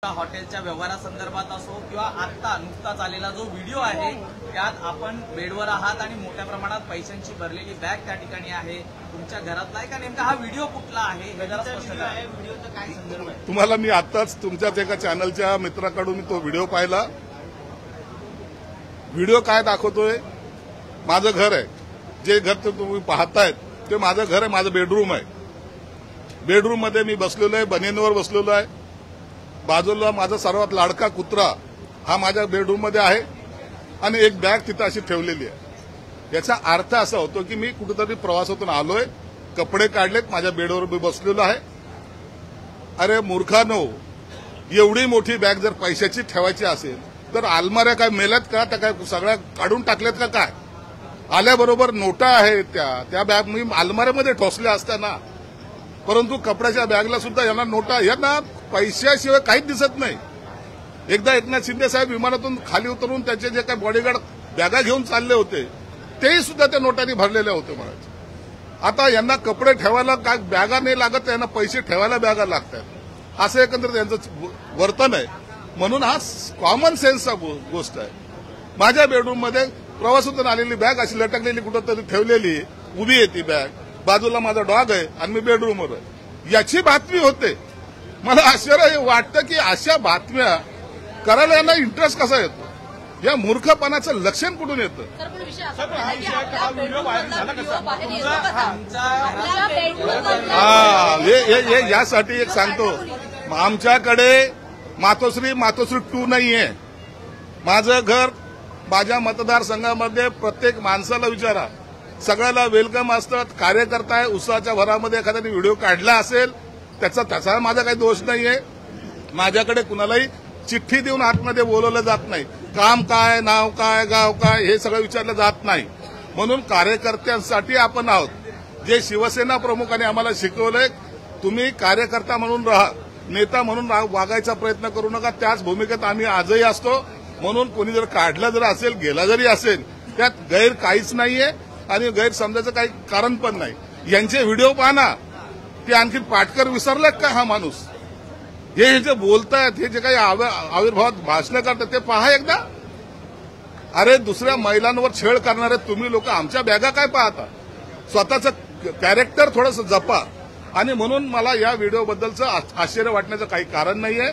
हॉटेलच्या व्यवहारासंदर्भात असो किंवा आता नुकताच आलेला जो व्हिडिओ आहे त्यात आपण बेडवर आहात आणि मोठ्या प्रमाणात पैशांची भरलेली बॅग त्या ठिकाणी आहे, तुमच्या घरातला आहे का नेमका हा व्हिडिओ कुठला आहे हे जरा स्पष्ट करा. व्हिडिओचा काय संदर्भ आहे? तुम्हाला मी आताच तुमच्याच एका चॅनलच्या मित्राकडून तो व्हिडिओ पाहिला. व्हिडिओ काय दाखवतोय? माझं घर आहे, जे घर तुम्ही पाहतायत ते माझं घर आहे, माझं बेडरूम आहे. बेडरूम मध्ये मी बसलेलो आहे, बनियनवर बसलेलो आहे. बाजूला माझा सर्वात लाडका कुत्रा हा माझ्या बेडरूम मध्ये आहे आणि एक बॅग तिथं अशी ठेवलेली आहे. याचा अर्थ असा होतो की मी कुठेतरी प्रवासातून आलोय, कपडे काढलेत, माझ्या बेडवर मी बसलेलो आहे. अरे मूर्खानो, एवढी मोठी बॅग जर पैशाची ठेवायची असेल तर अलमाऱ्या काय मेल्यात का? त्या काय सगळ्या काढून टाकल्यात का? काय आल्याबरोबर नोटा आहेत त्या बॅग मी अलमाऱ्यामध्ये ठोसल्या असताना, परंतु कपड्याच्या बॅगला सुद्धा यांना नोटा, यांना पैशाशिवाय काहीच दिसत नाही. एकदा एकनाथ शिंदे साहेब विमानातून खाली उतरून त्याचे जे काही बॉडीगार्ड बॅगा घेऊन चालले होते तेही सुद्धा त्या नोटांनी भरलेल्या होते म्हणायचे. आता यांना कपडे ठेवायला काय बॅगा नाही लागत, यांना पैसे ठेवायला बॅगा लागतात, असं एकंदरीत यांचं वर्तन आहे. म्हणून हा कॉमन सेन्सचा गोष्ट आहे. माझ्या बेडरूम मध्ये प्रवासातून आलेली बॅग अशी लटकलेली कुठंतरी ठेवलेली उभी आहे ती बॅग. बाजूला माझा डॉग आहे आणि मी बेडरूमवर आहे. याची बातमी होते. मला आश्चर्य वाटतं की अशा बातम्या करायला यांना इंटरेस्ट कसा येतो? या मूर्खपणाचं लक्षण कुठून येतं? यासाठी एक सांगतो, आमच्याकडे मातोश्री 2 नाहीये. माझं घर माझ्या मतदारसंघामध्ये प्रत्येक माणसाला विचारा, सगळ्याला वेलकम असतात. कार्यकर्ता आहे, उत्साहाच्या भरामध्ये एखाद्याने व्हिडिओ काढला असेल त्याचा माझा काही दोष नाहीये. माझ्याकडे कुणालाही चिठ्ठी देऊन आतमध्ये बोलवलं जात नाही. काम काय, नाव काय, गाव काय हे सगळं विचारलं जात नाही. म्हणून कार्यकर्त्यांसाठी आपण आहोत. जे शिवसेना प्रमुखांनी आम्हाला शिकवलंय, तुम्ही कार्यकर्ता म्हणून राहा, नेता म्हणून वागायचा प्रयत्न करू नका. त्याच भूमिकेत आम्ही आजही असतो. म्हणून कोणी जर काढलं जर असेल, गेला जरी असेल, त्यात गैर काहीच नाहीये आणि गैरसमजाचं काही कारण पण नाही. यांचे व्हिडिओ पहा ना, ते आणखी पाटकर विसरलेत का हा माणूस? हे जे बोलतायत, हे जे काही आविर्भावात भाषणं करतात ते पहा एकदा. अरे दुसऱ्या महिलांवर छळ करणारे तुम्ही लोक आमच्या बॅगा काय पाहता? स्वतःचं कॅरेक्टर थोडंसं जपा. आणि म्हणून मला या व्हिडिओबद्दलचं आश्चर्य वाटण्याचं काही कारण नाहीये.